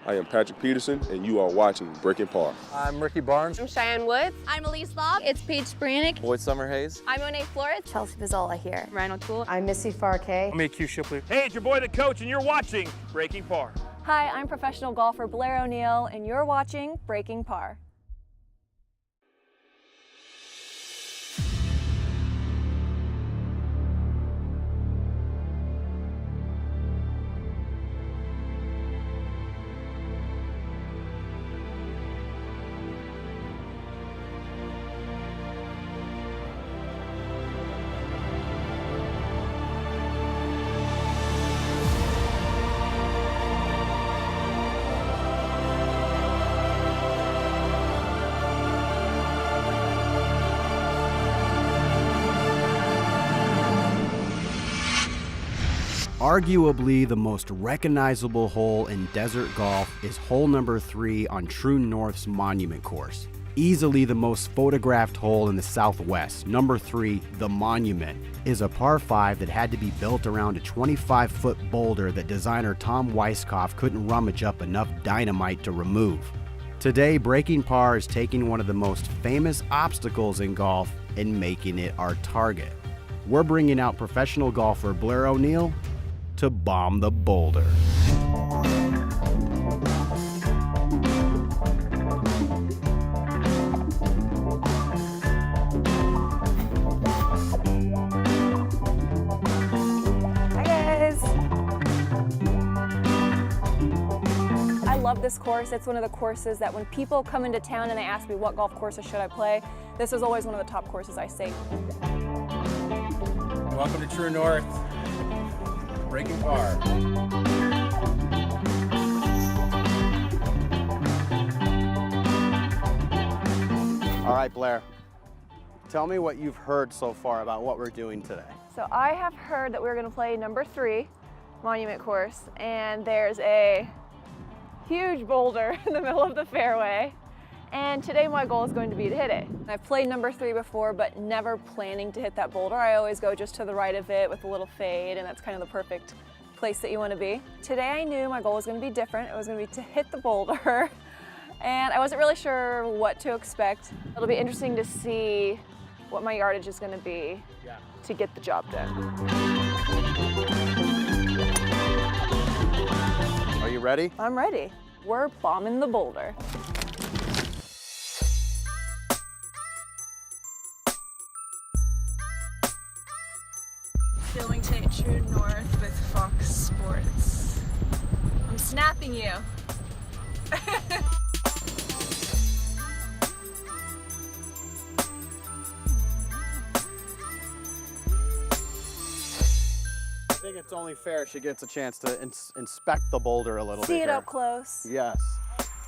I am Patrick Peterson, and you are watching Breaking Par. I'm Ricky Barnes. I'm Cheyenne Woods. I'm Elise Lobb. It's Paige Spranick. Boyd Summerhays. I'm Monet Flores. Chelsea Pizzola here. Ryan O'Toole. I'm Missy Farkay. I'm AQ Shipley. Hey, it's your boy the coach, and you're watching Breaking Par. Hi, I'm professional golfer Blair O'Neal, and you're watching Breaking Par. Arguably the most recognizable hole in desert golf is hole number 3 on Troon North's Monument course. Easily the most photographed hole in the Southwest, number 3, the Monument, is a par 5 that had to be built around a 25-foot boulder that designer Tom Weiskopf couldn't rummage up enough dynamite to remove. Today, Breaking Par is taking one of the most famous obstacles in golf and making it our target. We're bringing out professional golfer Blair O'Neal to bomb the boulder. Hi guys! I love this course. It's one of the courses that when people come into town and they ask me what golf courses should I play, this is always one of the top courses I say. Welcome to Troon North. Breaking Par. All right, Blair, tell me what you've heard so far about what we're doing today. So I have heard that we're going to play number 3, Monument course, and there's a huge boulder in the middle of the fairway. And today my goal is going to be to hit it. I've played number 3 before, but never planning to hit that boulder. I always go just to the right of it with a little fade, and that's kind of the perfect place that you want to be. Today I knew my goal was going to be different. It was going to be to hit the boulder, and I wasn't really sure what to expect. It'll be interesting to see what my yardage is going to be to get the job done. Are you ready? I'm ready. We're bombing the boulder. Filming today at Troon North with Fox Sports. I'm snapping you. I think it's only fair she gets a chance to inspect the boulder a little bit. See it here. up close. Yes.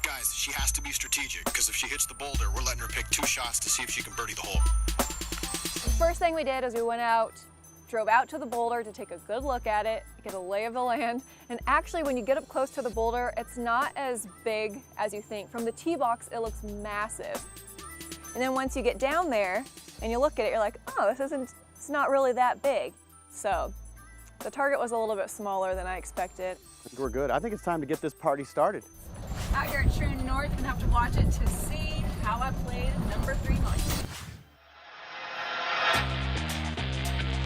Guys, she has to be strategic, because if she hits the boulder, we're letting her pick 2 shots to see if she can birdie the hole. The first thing we did is we went out, drove out to the boulder to take a good look at it, get a lay of the land. And actually, when you get up close to the boulder, it's not as big as you think. From the tee box, it looks massive. And then once you get down there and you look at it, you're like, oh, it's not really that big. So the target was a little bit smaller than I expected. I think we're good. I think it's time to get this party started. Out here at Troon North, you're gonna have to watch it to see how I played number 3 Monument.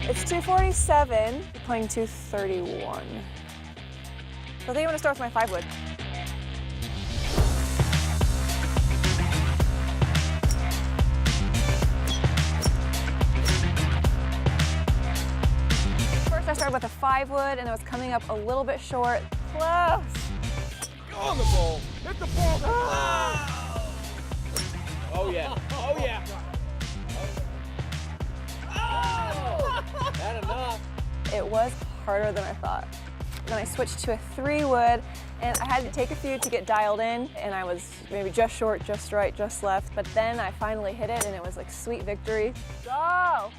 It's 247, we're playing 231. So I think I'm gonna start with my 5-wood. First I started with a 5-wood and it was coming up a little bit short. Close. Go on the ball. Hit the ball. Oh yeah. Oh yeah. Not enough. It was harder than I thought. Then I switched to a 3-wood, and I had to take a few to get dialed in, and I was maybe just short, just right, just left. But then I finally hit it, and it was like sweet victory. Go!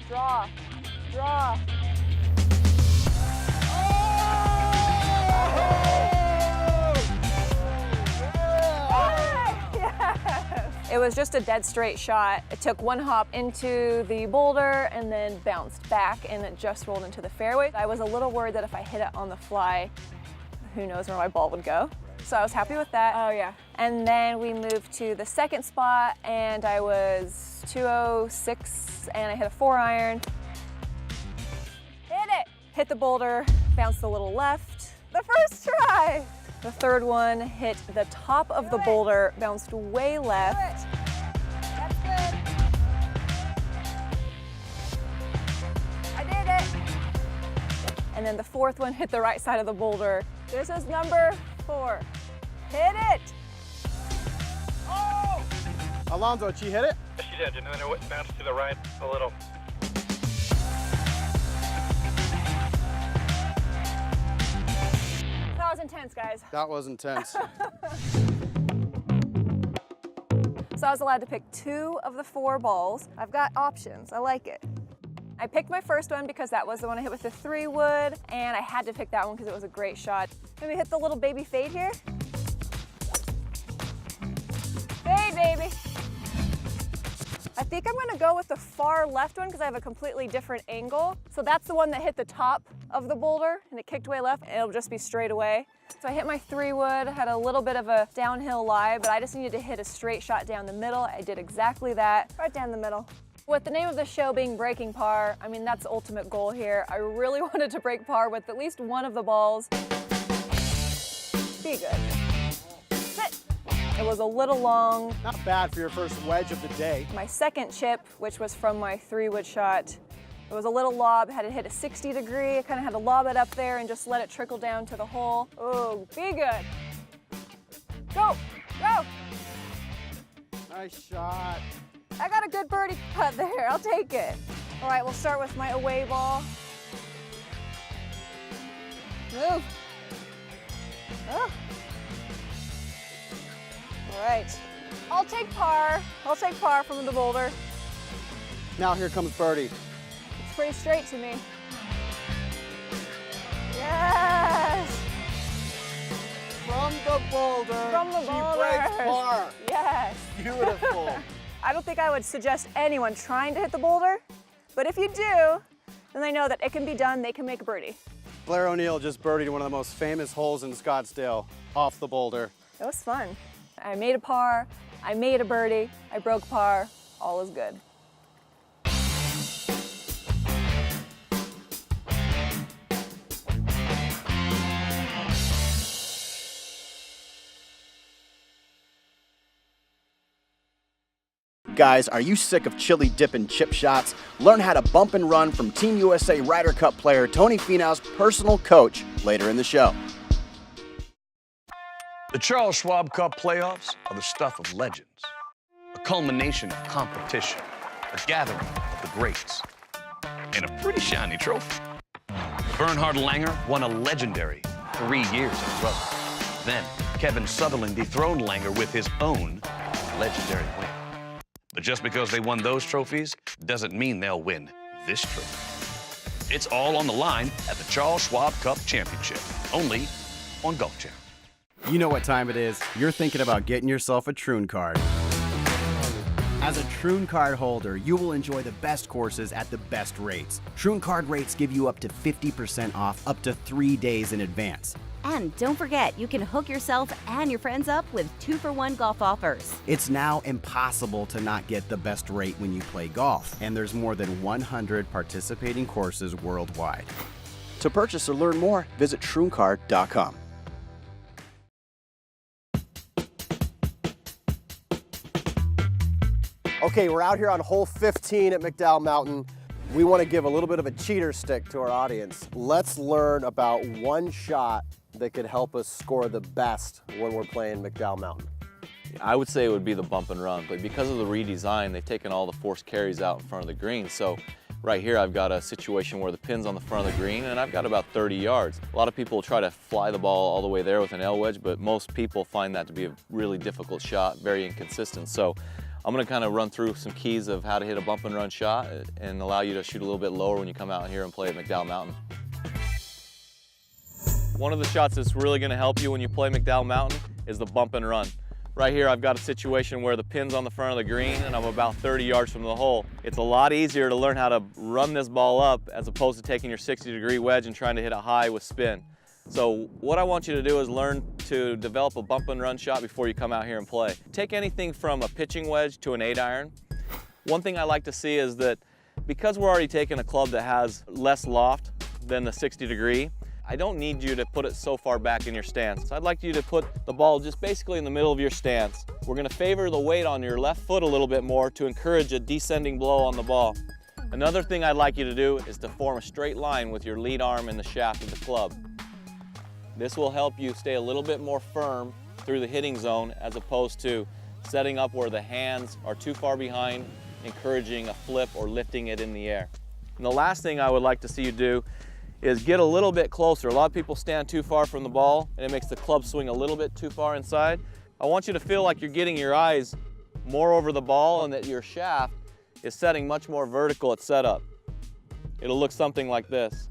Draw. Draw. It was just a dead straight shot. It took one hop into the boulder and then bounced back, and it just rolled into the fairway. I was a little worried that if I hit it on the fly, who knows where my ball would go. So I was happy with that. Oh yeah. And then we moved to the second spot and I was 206 and I hit a 4-iron. Hit it! Hit the boulder, bounced a little left. The first try! The third one hit the top of the boulder, bounced way left. That's good. I did it! And then the fourth one hit the right side of the boulder. This is number 4. Hit it! Oh! Alonzo, did she hit it? She did, and then it bounced to the right a little. That was intense, guys. That was intense. So I was allowed to pick 2 of the 4 balls. I've got options, I like it. I picked my first one because that was the one I hit with the 3-wood, and I had to pick that one because it was a great shot. Maybe hit the little baby fade here. Fade, baby. I think I'm gonna go with the far left one because I have a completely different angle. So that's the one that hit the top of the boulder and it kicked way left, and it'll just be straight away. So I hit my 3-wood, had a little bit of a downhill lie, but I just needed to hit a straight shot down the middle. I did exactly that, right down the middle. With the name of the show being Breaking Par, I mean, that's the ultimate goal here. I really wanted to break par with at least one of the balls. Be good. Sit. It was a little long. Not bad for your first wedge of the day. My second chip, which was from my 3-wood shot, it was a little lob, had to hit a 60 degree. I kind of had to lob it up there and just let it trickle down to the hole. Oh, be good. Go, go. Nice shot. I got a good birdie putt there, I'll take it. All right, we'll start with my away ball. Move. Oh. All right, I'll take par. I'll take par from the boulder. Now here comes birdie. It's pretty straight to me. Yes! From the boulder. From the boulder. She breaks par. Yes. Beautiful. I don't think I would suggest anyone trying to hit the boulder, but if you do, then they know that it can be done, they can make a birdie. Blair O'Neal just birdied one of the most famous holes in Scottsdale off the boulder. It was fun. I made a par, I made a birdie, I broke par, all is good. Guys, are you sick of chili dip and chip shots? Learn how to bump and run from Team USA Ryder Cup player Tony Finau's personal coach later in the show. The Charles Schwab Cup playoffs are the stuff of legends, a culmination of competition, a gathering of the greats, and a pretty shiny trophy. Bernhard Langer won a legendary 3 years in a row. Then Kevin Sutherland dethroned Langer with his own legendary win. But just because they won those trophies doesn't mean they'll win this trophy. It's all on the line at the Charles Schwab Cup Championship, only on Golf Channel. You know what time it is. You're thinking about getting yourself a Troon card. As a Troon card holder, you will enjoy the best courses at the best rates. Troon card rates give you up to 50% off up to 3 days in advance. And don't forget, you can hook yourself and your friends up with 2-for-1 golf offers. It's now impossible to not get the best rate when you play golf, and there's more than 100 participating courses worldwide. To purchase or learn more, visit trooncard.com. Okay, we're out here on hole 15 at McDowell Mountain. We want to give a little bit of a cheater stick to our audience. Let's learn about one shot that could help us score the best when we're playing McDowell Mountain. I would say it would be the bump and run, but because of the redesign, they've taken all the forced carries out in front of the green. So right here, I've got a situation where the pin's on the front of the green, and I've got about 30 yards. A lot of people try to fly the ball all the way there with an L wedge, but most people find that to be a really difficult shot, very inconsistent. So I'm going to kind of run through some keys of how to hit a bump and run shot and allow you to shoot a little bit lower when you come out here and play at McDowell Mountain. One of the shots that's really going to help you when you play McDowell Mountain is the bump and run. Right here, I've got a situation where the pin's on the front of the green and I'm about 30 yards from the hole. It's a lot easier to learn how to run this ball up as opposed to taking your 60-degree wedge and trying to hit it high with spin. So what I want you to do is learn to develop a bump and run shot before you come out here and play. Take anything from a pitching wedge to an 8-iron. One thing I like to see is that because we're already taking a club that has less loft than the 60 degree, I don't need you to put it so far back in your stance. I'd like you to put the ball just basically in the middle of your stance. We're gonna favor the weight on your left foot a little bit more to encourage a descending blow on the ball. Another thing I'd like you to do is to form a straight line with your lead arm and the shaft of the club. This will help you stay a little bit more firm through the hitting zone as opposed to setting up where the hands are too far behind, encouraging a flip or lifting it in the air. And the last thing I would like to see you do is get a little bit closer. A lot of people stand too far from the ball and it makes the club swing a little bit too far inside. I want you to feel like you're getting your eyes more over the ball and that your shaft is setting much more vertical at setup. It'll look something like this.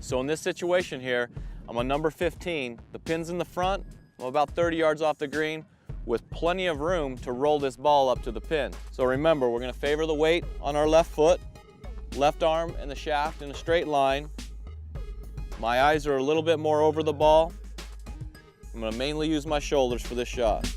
So in this situation here, I'm on number 15. The pin's in the front. I'm about 30 yards off the green with plenty of room to roll this ball up to the pin. So remember, we're gonna favor the weight on our left foot, left arm and the shaft in a straight line. My eyes are a little bit more over the ball. I'm gonna mainly use my shoulders for this shot.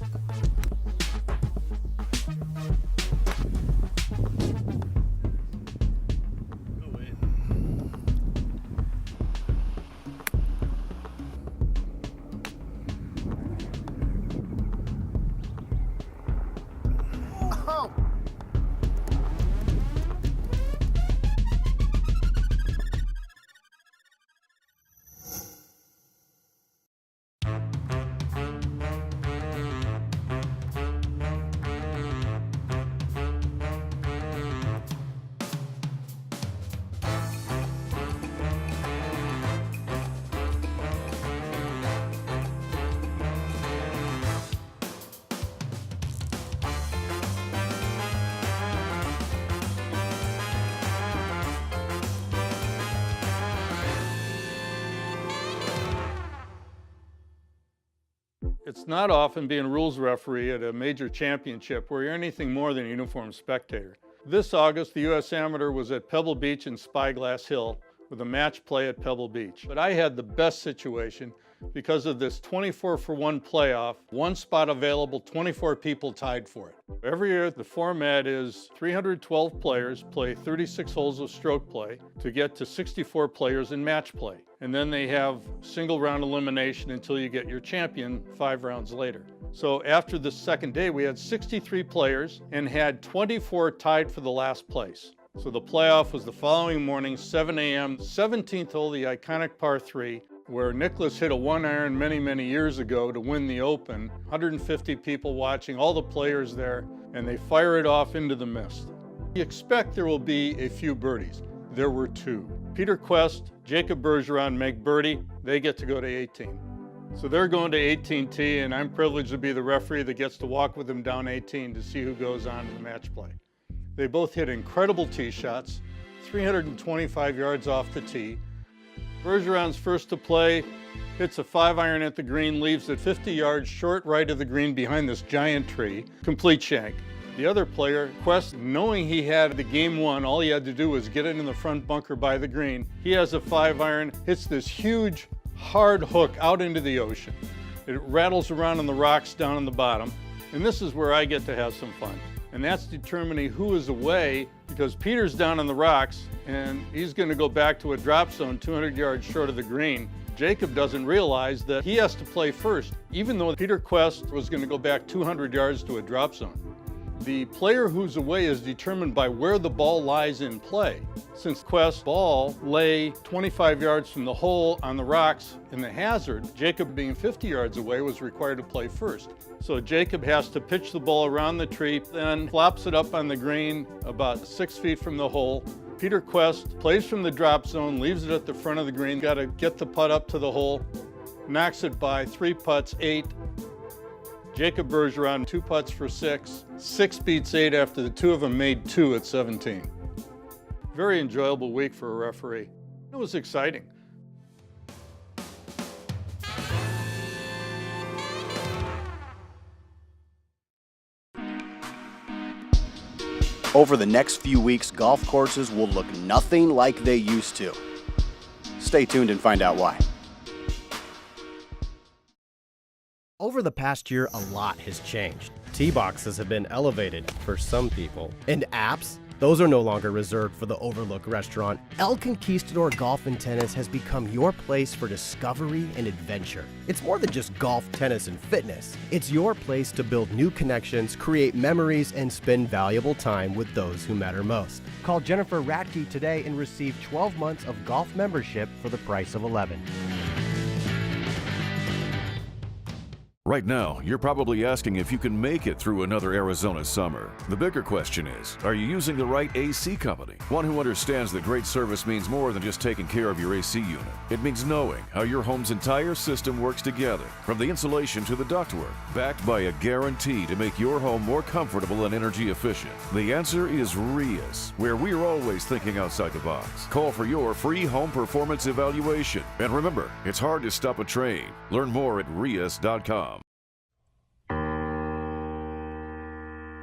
It's not often being a rules referee at a major championship where you're anything more than a uniformed spectator. This August, the U.S. Amateur was at Pebble Beach and Spyglass Hill with a match play at Pebble Beach. But I had the best situation because of this 24-for-1 playoff, one spot available, 24 people tied for it. Every year, the format is 312 players play 36 holes of stroke play to get to 64 players in match play. And then they have single round elimination until you get your champion 5 rounds later. So after the second day, we had 63 players and had 24 tied for the last place. So the playoff was the following morning, 7 a.m., 17th hole, the iconic par 3, where Nicklaus hit a 1-iron many years ago to win the Open. 150 people watching, all the players there, and they fire it off into the mist. You expect there will be a few birdies. There were 2. Peter Quest, Jacob Bergeron make birdie, they get to go to 18. So they're going to 18T, and I'm privileged to be the referee that gets to walk with them down 18 to see who goes on to the match play. They both hit incredible tee shots, 325 yards off the tee. Bergeron's first to play, hits a 5-iron at the green, leaves it 50 yards short right of the green behind this giant tree, complete shank. The other player, Quest, knowing he had the game won, all he had to do was get it in the front bunker by the green. He has a 5-iron, hits this huge, hard hook out into the ocean. It rattles around on the rocks down on the bottom, and this is where I get to have some fun. And that's determining who is away, because Peter's down on the rocks, and he's gonna go back to a drop zone 200 yards short of the green. Jacob doesn't realize that he has to play first, even though Peter Quest was gonna go back 200 yards to a drop zone. The player who's away is determined by where the ball lies in play. Since Quest's ball lay 25 yards from the hole on the rocks in the hazard, Jacob, being 50 yards away, was required to play first. So Jacob has to pitch the ball around the tree, then flops it up on the green about 6 feet from the hole. Peter Quest plays from the drop zone, leaves it at the front of the green, got to get the putt up to the hole, knocks it by 3 putts, 8. Jacob Bergeron, 2 putts for 6. 6 beats 8 after the 2 of them made 2 at 17. Very enjoyable week for a referee. It was exciting. Over the next few weeks, golf courses will look nothing like they used to. Stay tuned and find out why. Over the past year, a lot has changed. Tee boxes have been elevated for some people. And apps? Those are no longer reserved for the Overlook restaurant. El Conquistador Golf and Tennis has become your place for discovery and adventure. It's more than just golf, tennis, and fitness. It's your place to build new connections, create memories, and spend valuable time with those who matter most. Call Jennifer Ratke today and receive 12 months of golf membership for the price of 11. Right now, you're probably asking if you can make it through another Arizona summer. The bigger question is, are you using the right AC company? One who understands that great service means more than just taking care of your AC unit. It means knowing how your home's entire system works together, from the insulation to the ductwork, backed by a guarantee to make your home more comfortable and energy efficient. The answer is Rias, where we're always thinking outside the box. Call for your free home performance evaluation. And remember, it's hard to stop a train. Learn more at Rias.com.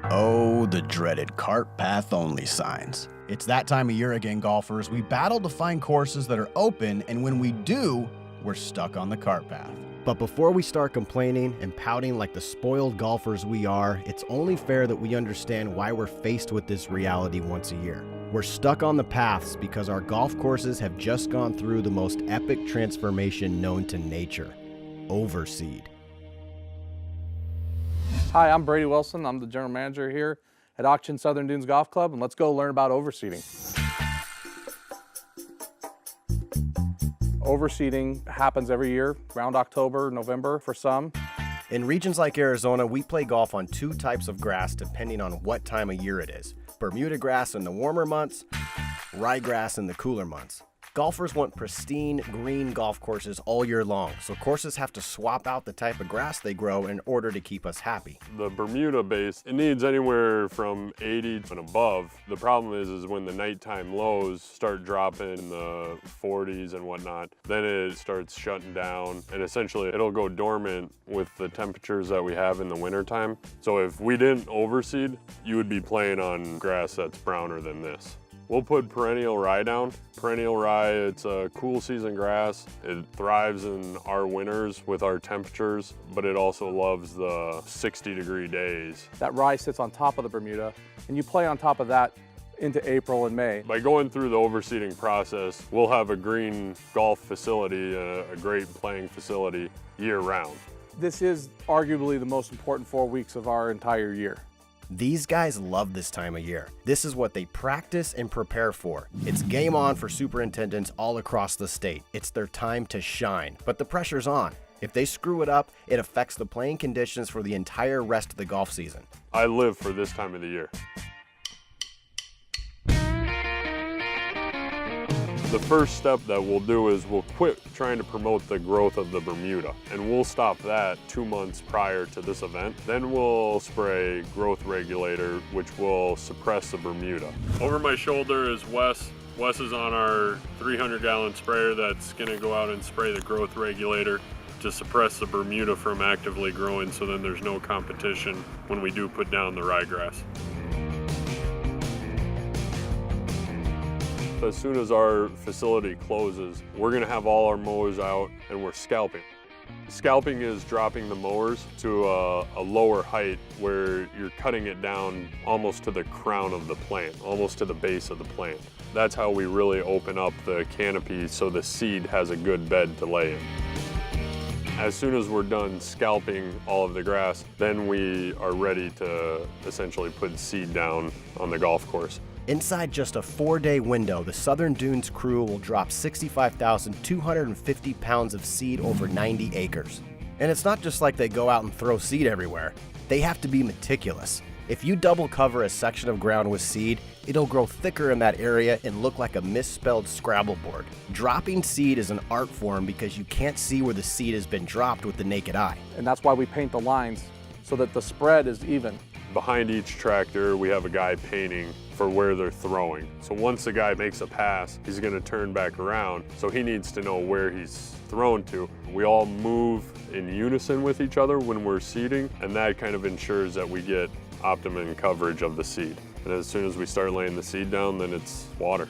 Oh, the dreaded cart path only signs. It's that time of year again, golfers. We battle to find courses that are open, and when we do, we're stuck on the cart path. But before we start complaining and pouting like the spoiled golfers we are, it's only fair that we understand why we're faced with this reality once a year. We're stuck on the paths because our golf courses have just gone through the most epic transformation known to nature: overseed. Hi, I'm Brady Wilson. I'm the general manager here at Auction Southern Dunes Golf Club, and let's go learn about overseeding. Overseeding happens every year, around October, November for some. In regions like Arizona, we play golf on two types of grass depending on what time of year it is. Bermuda grass in the warmer months, ryegrass in the cooler months. Golfers want pristine, green golf courses all year long, so courses have to swap out the type of grass they grow in order to keep us happy. The Bermuda base, it needs anywhere from 80 and above. The problem is when the nighttime lows start dropping in the 40s and whatnot, then it starts shutting down, and essentially it'll go dormant with the temperatures that we have in the wintertime. So if we didn't overseed, you would be playing on grass that's browner than this. We'll put perennial rye down. Perennial rye, it's a cool season grass. It thrives in our winters with our temperatures, but it also loves the 60-degree days. That rye sits on top of the Bermuda, and you play on top of that into April and May. By going through the overseeding process, we'll have a green golf facility, a great playing facility year-round. This is arguably the most important 4 weeks of our entire year. These guys love this time of year. This is what they practice and prepare for. It's game on for superintendents all across the state. It's their time to shine, but the pressure's on. If they screw it up, it affects the playing conditions for the entire rest of the golf season. I live for this time of the year. The first step that we'll do is we'll quit trying to promote the growth of the Bermuda, and we'll stop that 2 months prior to this event. Then we'll spray growth regulator, which will suppress the Bermuda. Over my shoulder is Wes. Wes is on our 300-gallon sprayer that's gonna go out and spray the growth regulator to suppress the Bermuda from actively growing, so then there's no competition when we do put down the ryegrass. As soon as our facility closes, we're gonna have all our mowers out and we're scalping. Scalping is dropping the mowers to a lower height where you're cutting it down almost to the crown of the plant, almost to the base of the plant. That's how we really open up the canopy so the seed has a good bed to lay in. As soon as we're done scalping all of the grass, then we are ready to essentially put seed down on the golf course. Inside just a 4-day window, the Southern Dunes crew will drop 65,250 pounds of seed over 90 acres. And it's not just like they go out and throw seed everywhere. They have to be meticulous. If you double cover a section of ground with seed, it'll grow thicker in that area and look like a misspelled Scrabble board. Dropping seed is an art form because you can't see where the seed has been dropped with the naked eye. And that's why we paint the lines so that the spread is even. Behind each tractor, we have a guy painting for where they're throwing. So once the guy makes a pass, he's gonna turn back around, so he needs to know where he's thrown to. We all move in unison with each other when we're seeding, and that kind of ensures that we get optimum coverage of the seed. And as soon as we start laying the seed down, then it's water.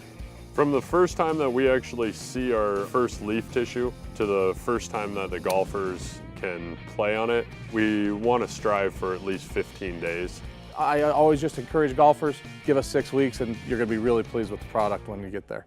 From the first time that we actually see our first leaf tissue to the first time that the golfers can play on it. We want to strive for at least 15 days. I always just encourage golfers, give us 6 weeks and you're going to be really pleased with the product when you get there.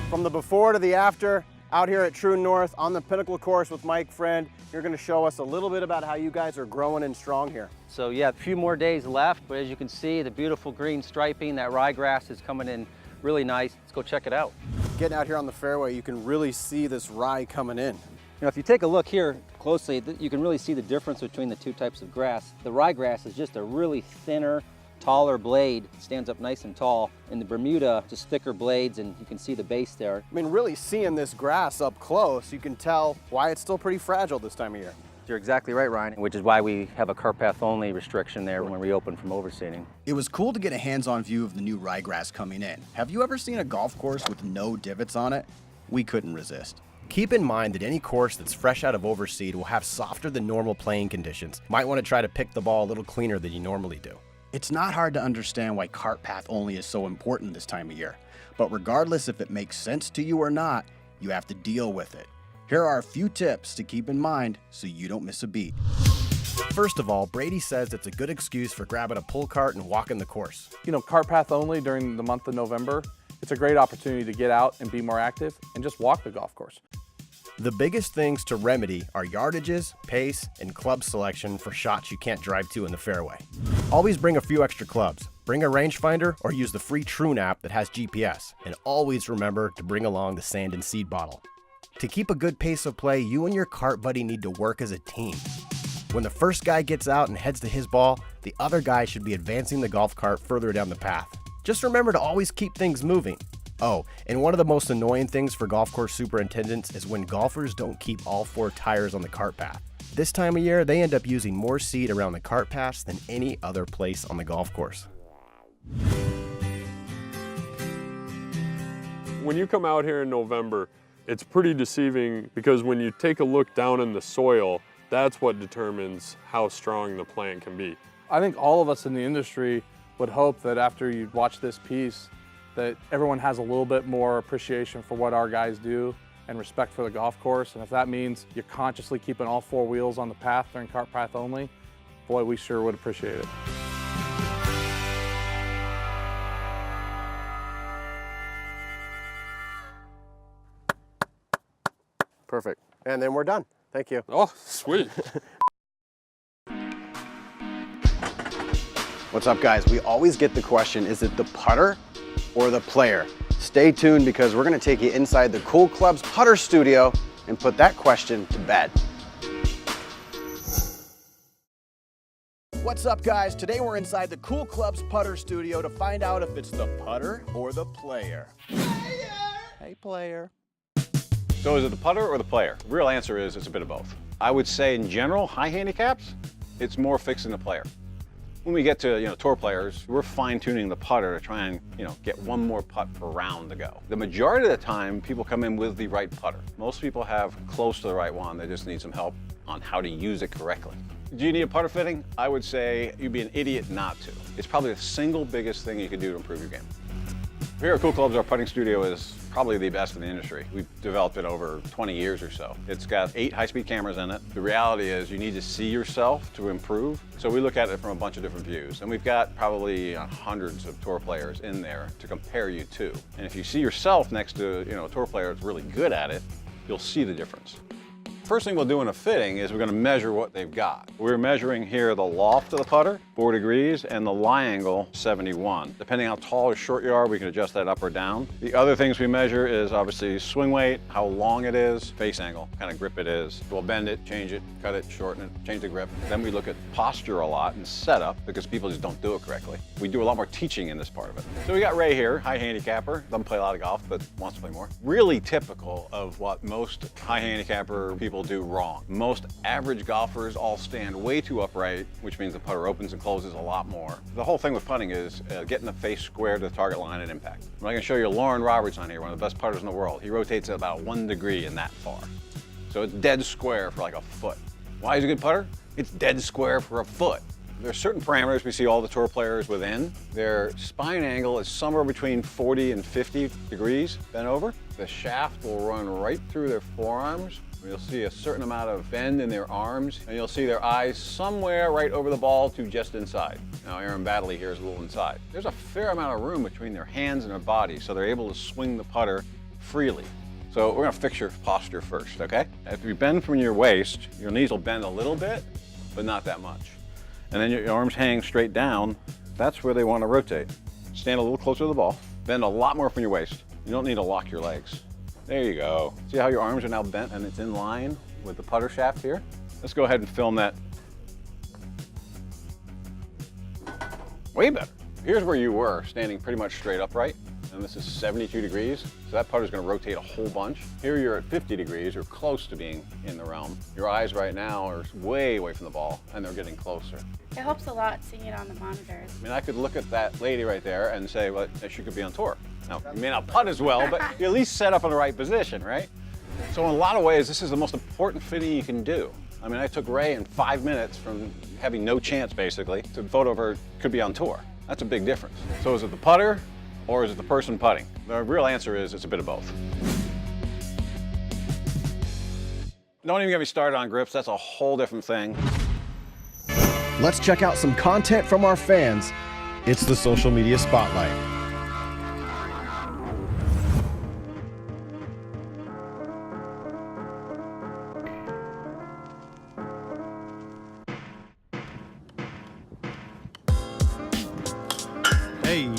From the before to the after, out here at Troon North on the Pinnacle course with Mike Friend, you're going to show us a little bit about how you guys are growing and strong here. So yeah, a few more days left, but as you can see, the beautiful green striping, that ryegrass is coming in really nice. Let's go check it out. Getting out here on the fairway, you can really see this rye coming in. You know, if you take a look here closely, you can really see the difference between the two types of grass. The ryegrass is just a really thinner, taller blade, stands up nice and tall. In the Bermuda, just thicker blades, and you can see the base there. I mean, really seeing this grass up close, you can tell why it's still pretty fragile this time of year. You're exactly right, Ryan, which is why we have a cart path only restriction there when we open from overseeding. It was cool to get a hands-on view of the new ryegrass coming in. Have you ever seen a golf course with no divots on it? We couldn't resist. Keep in mind that any course that's fresh out of overseed will have softer than normal playing conditions. Might want to try to pick the ball a little cleaner than you normally do. It's not hard to understand why cart path only is so important this time of year, but regardless if it makes sense to you or not, you have to deal with it. Here are a few tips to keep in mind so you don't miss a beat. First of all, Brady says it's a good excuse for grabbing a pull cart and walking the course. You know, cart path only during the month of November, it's a great opportunity to get out and be more active and just walk the golf course. The biggest things to remedy are yardages, pace, and club selection for shots you can't drive to in the fairway. Always bring a few extra clubs. Bring a rangefinder or use the free Troon app that has GPS. And always remember to bring along the sand and seed bottle. To keep a good pace of play, you and your cart buddy need to work as a team. When the first guy gets out and heads to his ball, the other guy should be advancing the golf cart further down the path. Just remember to always keep things moving. Oh, and one of the most annoying things for golf course superintendents is when golfers don't keep all 4 tires on the cart path. This time of year, they end up using more seed around the cart paths than any other place on the golf course. When you come out here in November, it's pretty deceiving because when you take a look down in the soil, that's what determines how strong the plant can be. I think all of us in the industry would hope that after you watch this piece, that everyone has a little bit more appreciation for what our guys do and respect for the golf course. And if that means you're consciously keeping all 4 wheels on the path during cart path only, boy, we sure would appreciate it. Perfect. And then we're done. Thank you. Oh, sweet. What's up, guys? We always get the question, is it the putter or the player? Stay tuned because we're going to take you inside the Cool Club's putter studio and put that question to bed. What's up, guys? Today we're inside the Cool Club's putter studio to find out if it's the putter or the player. Hey, player. So is it the putter or the player? The real answer is it's a bit of both. I would say in general, high handicaps, it's more fixing the player. When we get to tour players, we're fine-tuning the putter to try and get one more putt per round to go. The majority of the time, people come in with the right putter. Most people have close to the right one. They just need some help on how to use it correctly. Do you need a putter fitting? I would say you'd be an idiot not to. It's probably the single biggest thing you can do to improve your game. Here at Cool Clubs, our putting studio is probably the best in the industry. We've developed it over 20 years or so. It's got 8 high-speed cameras in it. The reality is you need to see yourself to improve. So we look at it from a bunch of different views. And we've got probably hundreds of tour players in there to compare you to. And if you see yourself next to a tour player that's really good at it, you'll see the difference. First thing we'll do in a fitting is we're going to measure what they've got. We're measuring here the loft of the putter, 4 degrees, and the lie angle, 71. Depending how tall or short you are, we can adjust that up or down. The other things we measure is obviously swing weight, how long it is, face angle, kind of grip it is. We'll bend it, change it, cut it, shorten it, change the grip. Then we look at posture a lot and setup because people just don't do it correctly. We do a lot more teaching in this part of it. So we got Ray here, high handicapper, doesn't play a lot of golf, but wants to play more. Really typical of what most high handicapper people do wrong. Most average golfers all stand way too upright, which means the putter opens and closes a lot more. The whole thing with putting is getting the face square to the target line at impact. I'm going to show you Lauren Roberts on here, one of the best putters in the world. He rotates at about 1 degree and that far. So it's dead square for like a foot. Why is it a good putter? It's dead square for a foot. There are certain parameters we see all the tour players within. Their spine angle is somewhere between 40 and 50 degrees bent over. The shaft will run right through their forearms. You'll see a certain amount of bend in their arms, and you'll see their eyes somewhere right over the ball to just inside. Now Aaron Baddeley here is a little inside. There's a fair amount of room between their hands and their body, so they're able to swing the putter freely. So we're gonna fix your posture first, okay? If you bend from your waist, your knees will bend a little bit, but not that much. And then your arms hang straight down. That's where they want to rotate. Stand a little closer to the ball. Bend a lot more from your waist. You don't need to lock your legs. There you go. See how your arms are now bent and it's in line with the putter shaft here? Let's go ahead and film that. Way better. Here's where you were, standing pretty much straight upright. And this is 72 degrees, so that putter's gonna rotate a whole bunch. Here you're at 50 degrees, you're close to being in the realm. Your eyes right now are way away from the ball, and they're getting closer. It helps a lot seeing it on the monitors. I mean, I could look at that lady right there and say, well, she could be on tour. Now, you may not putt as well, but you at least set up in the right position, right? So in a lot of ways, this is the most important fitting you can do. I mean, I took Ray in 5 minutes from having no chance, basically, to photo of her could be on tour. That's a big difference. So is it the putter, or is it the person putting? The real answer is it's a bit of both. Don't even get me started on grips, that's a whole different thing. Let's check out some content from our fans. It's the Social Media Spotlight. Hey.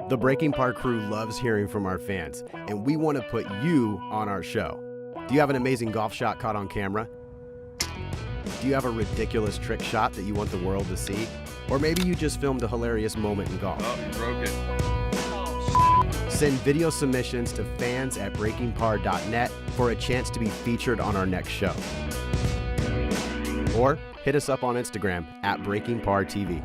The Breaking Par crew loves hearing from our fans, and we want to put you on our show. Do you have an amazing golf shot caught on camera? Do you have a ridiculous trick shot that you want the world to see? Or maybe you just filmed a hilarious moment in golf. Oh, you broke it. Send video submissions to fans@breakingpar.net for a chance to be featured on our next show. Or hit us up on Instagram @BreakingParTV.